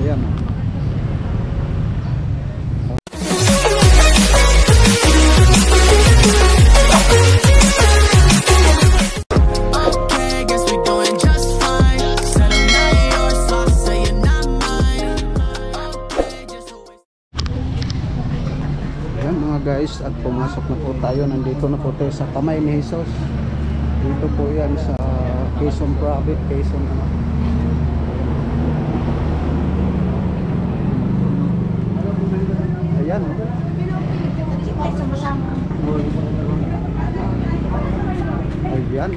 Ayan o. Guys, at pumasok na po tayo. Nandito na po tayo sa kamay ni Jesus. Dito po yan sa Quezon Province, Quezon ano. Ayan. Ayan.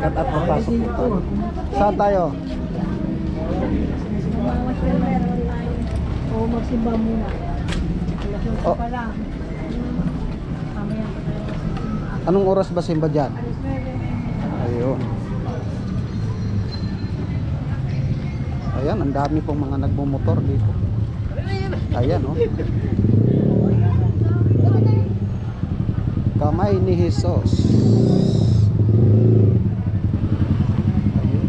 At papasok po tayo. Saan tayo? Oo, magsimba muna. Oh. Anong oras ba simba dyan? Ayun. Ayan, ang dami pong mga nagmumotor dito. Ayan, oh. Kamay ni Jesus. Ayun.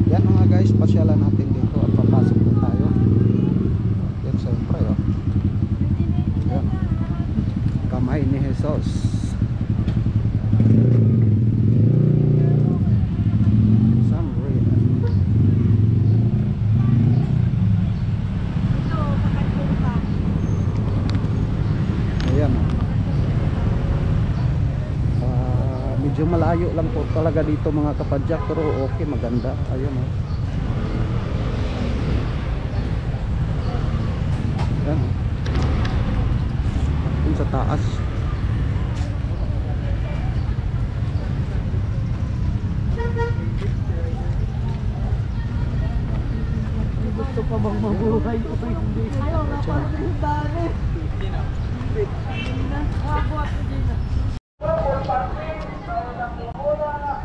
Yan mga guys, pasyalan natin dito at papasok na tayo. Yan, siyempre, oh. Ayan. Kamay ni Jesus. Medyo malayo lang po talaga dito mga kapadyak, pero okay, maganda. Ayun o. Ayan o. Yun sa taas. Gusto pa bang mabuhay o hindi? Ayaw nga pa. Dami.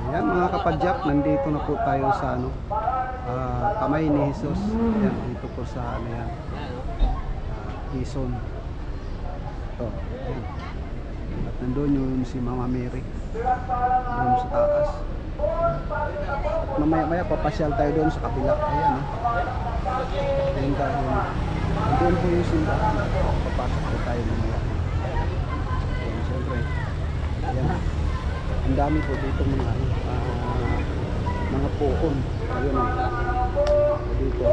Ayan mga kapadyak, nandito na po tayo sa ano, kamay ni Jesus. Ayan, dito po sa ano yan, Quezon. Ito, ayan. At nandun yung si Mama Mary doon sa taas. At mamaya papasyal tayo doon sa kabila. Ayan o. Ayan tayo. Doon po yung simbahan. Papasok po tayo mamaya. Ayan, siyempre. Ayan. Ang dami po dito mga puon. Ayun o. Dito.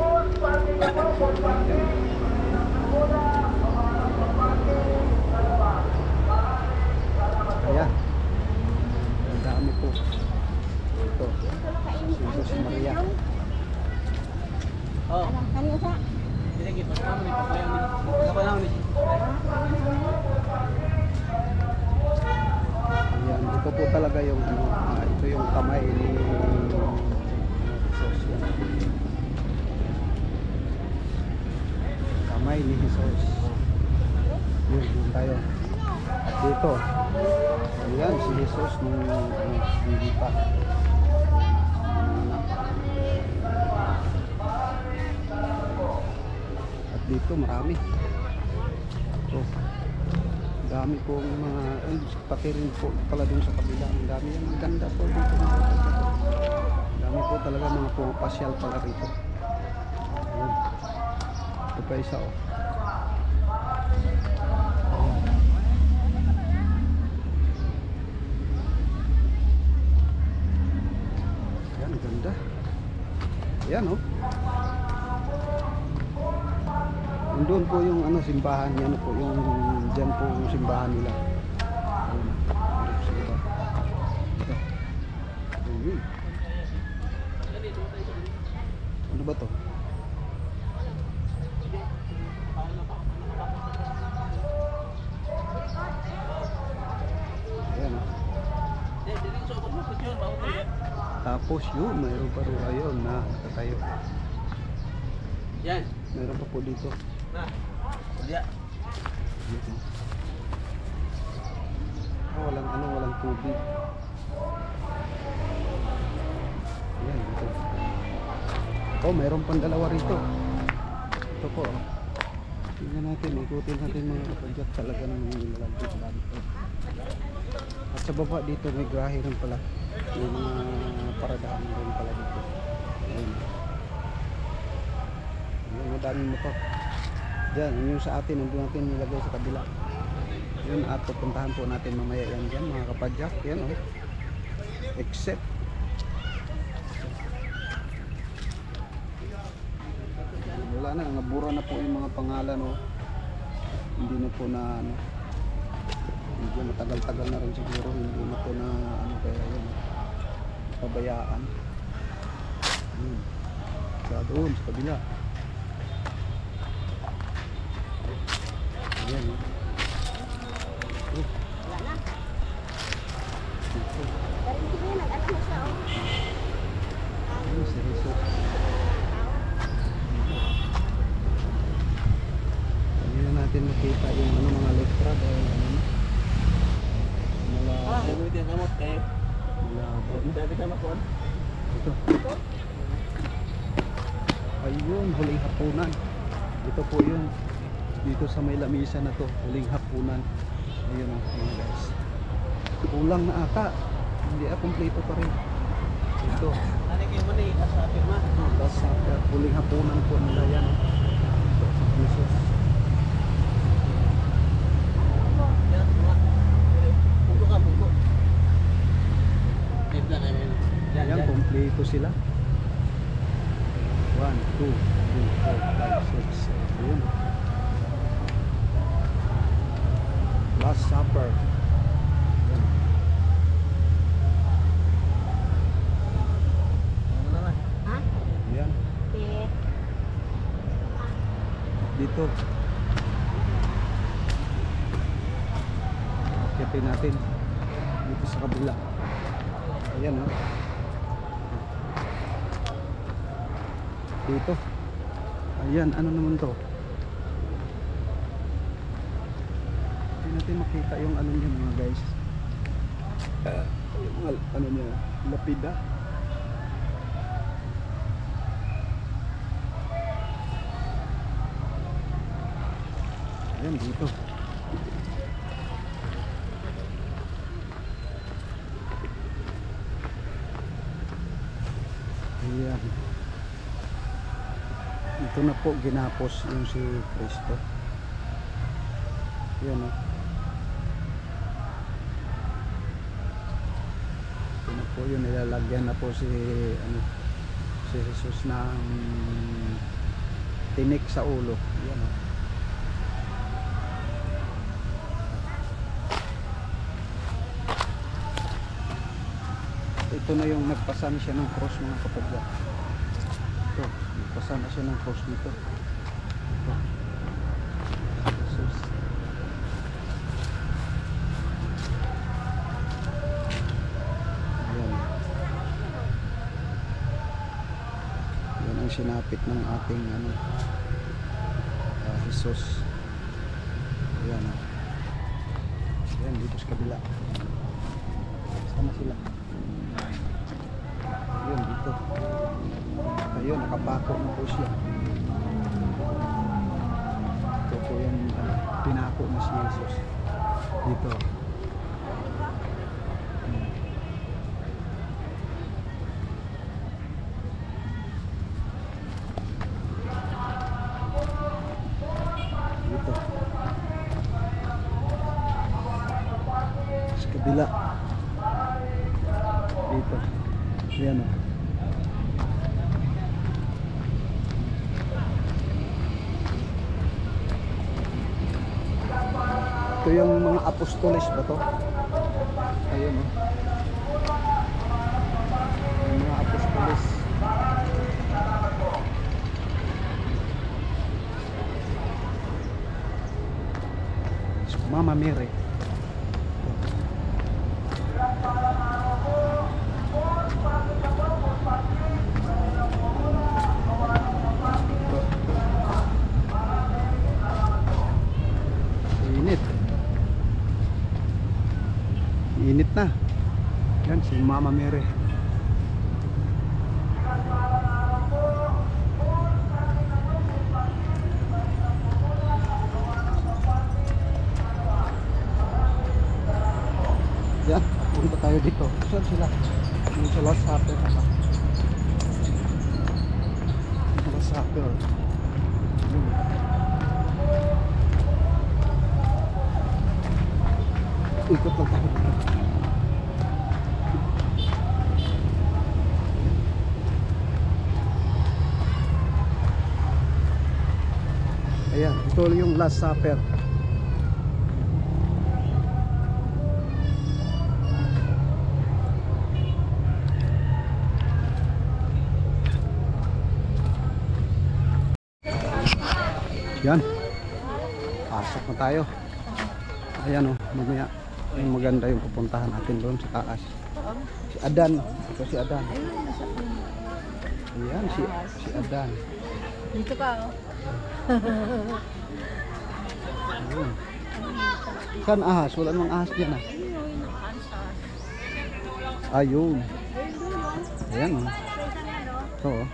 Ayan. Ayan. Ang dami po. Ito. Jesus Maria. Oh. Kanino sa? Sige, pasama ni papaya ni. Kapalaw ni. Ayan, ito po talaga yung ito yung kamay ni Jesus. Kamay ni Jesus. Yun tayo. At dito. Ayan, si Jesus nung hindi pa. At dito marami. So, dami pong mga pati rin po pala dun sa kabila. Ang dami yan. Ang ganda po dito. Dami po talaga mga pumapasyal pala rito. Ayan. Ito pa isa o. Ayan, ganda. Ayan o. Doon po yung ano simbahan yan po yung diyan po yung simbahan nila. Ano ba to? Ayan o. Tapos yun, mayroon pa rin ayun na nakatayo. Yan. Mayroon pa po dito. Nah, lihat. Walang tubig. Ayan, ito. Oh, mayroon pang dalawa rito. Ito po. Tingnan natin, ikutin natin mga kapadyak. Talaga nang nilalagay sa dito. At sa baba dito may grahe rin pala. May mga paradaan rin pala dito. Ayan. daming motor. Yan, yung sa atin, nandun natin nilagay sa kabila. Yun, at pupuntahan po natin mamaya yan dyan, mga kapadyak. Yan, oh. Except wala na, nabura na po yung mga pangalan, oh. Hindi na po na ano, medyo matagal-tagal na rin siguro, hindi na po na ano, kaya yun, pabayaan. Sa doon, sa kabila. Ayan, oh. Wala na. Dito. Pero hindi ko yun, nag-ano mo siya, oh. Ayun, si Jesus. Hindi na natin makita yung ano, mga letra dahil ano, malabo. Gagawin din kamot kayo. Malabo na. Dati ka makuha. Ito. Ayun, huling hapunan. Ito po yun. Dito sa may lamisa na to, huling hapunan. Ayun o, ayun guys. Kulang na ata. Hindi kompleto pa rin. Ito. Ano kayo mo na sa firma? Tapos huling hapunan po nila yan. Ito, si Jesus. Yan, mga. Pugo ka, pugo. Timpla na yun. Yan, Ayan, yan. kompleto sila. 1, 2, 3, 4, 5, 6, 7. Ayun. Last Supper. Ayan. Ano naman? Ha? Ayan. Eh, Dito. Akitin natin. Dito sa kabila. Ayan, oh. Dito. Ayan, ano naman to? Hindi natin makita yung ano niya mga guys. Yung mga ano niya, lapida. Ayan, dito. Ayan. Ito na po ginapos yung si Cristo. Ayan, oh. Ito na po yun, nilalagyan na po si ano, si Jesus ng tinik sa ulo. Ayan, oh. Ito na yung nagpasan siya ng cross mga kapatid. Ito, nagpasan na siya ng cross dito. Ito. Jesus. Ayan. Yan ang sinapit ng ating ano, Jesus. Ayan. Ayan, dito sa kabila. Sama sila. Ayun, dito. Ayun, nakapako na po siya. Ito po yung pinako na si Jesus. Dito. Dito. Sa kabila. Dito. Ayan, o. Ito yung mga apostoles ba to? Ayun, o. Yung mga apostoles. Mama Mary. Init. Init na. Yan si Mama Mary. Yan, punta tayo dito. Saan sila? Yung sa Last Supper. Last Supper. Ikot lang tayo. Ayan, ito yung Last Supper. Yan. Pasok na tayo. Ayan oh, mamaya. Yung maganda yung pupuntahan natin doon sa taas. Si Adan. Ito si Adan. Ayan, si Adan. Dito ka, oh. Ayun. Saan ahas? Wala namang ahas dyan ah. Ayun. Ayan oh. Ito oh.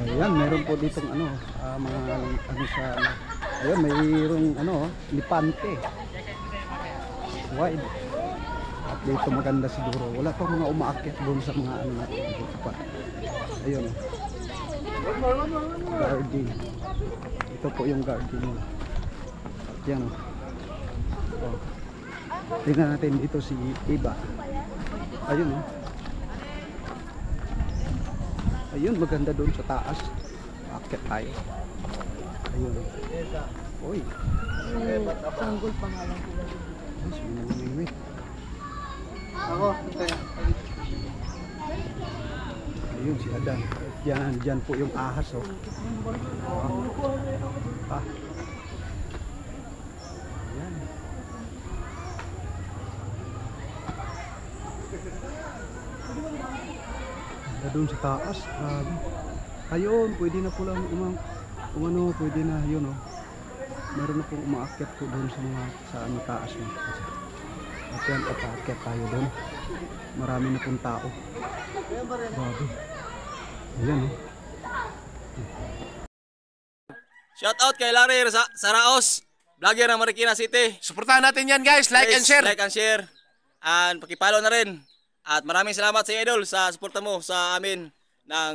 Ayan, meron po ditong ano, mga ano sa ano. Ayun, mayroong ano, lipante. Wide. At dito maganda siguro. Wala pa mga umaakyat doon sa mga ano natin dito pa. Ayun. Garden. Ito po yung garden nila. Yan oh. Oh. Tingnan natin dito si Iba. Ayun oh. Ayun, maganda doon sa taas. Aakyat tayo. Ayun. Uy. Sanggol pangalan ko. Sumimimik. Ako, kaya. Ayun si Adan. Diyan po yung ahas oh. Ah. Ayan. Doon sa taas, grabe. Ayun, pwede na po lang umano, pwede na yun oh. Meron na pong umaakyat po doon sa mga sa ano taas mo. At yan, pataakyat tayo doon. Marami na pong tao. Grabe. Ayan oh. Shout out kay Larry Saraos, vlogger ng Marikina City. Suportahan natin yan guys, like and share. Like and share. And pakipalo na rin. At maraming salamat sa Idol sa suporta mo sa amin ng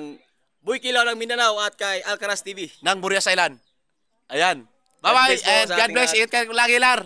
Boy Kilaw ng Mindanao at kay Alcaraz TV. Ng Burias Island. Ayan. Bye bye God bless po and sa God ating bless. lahat. Ingat ka lagi, Lar.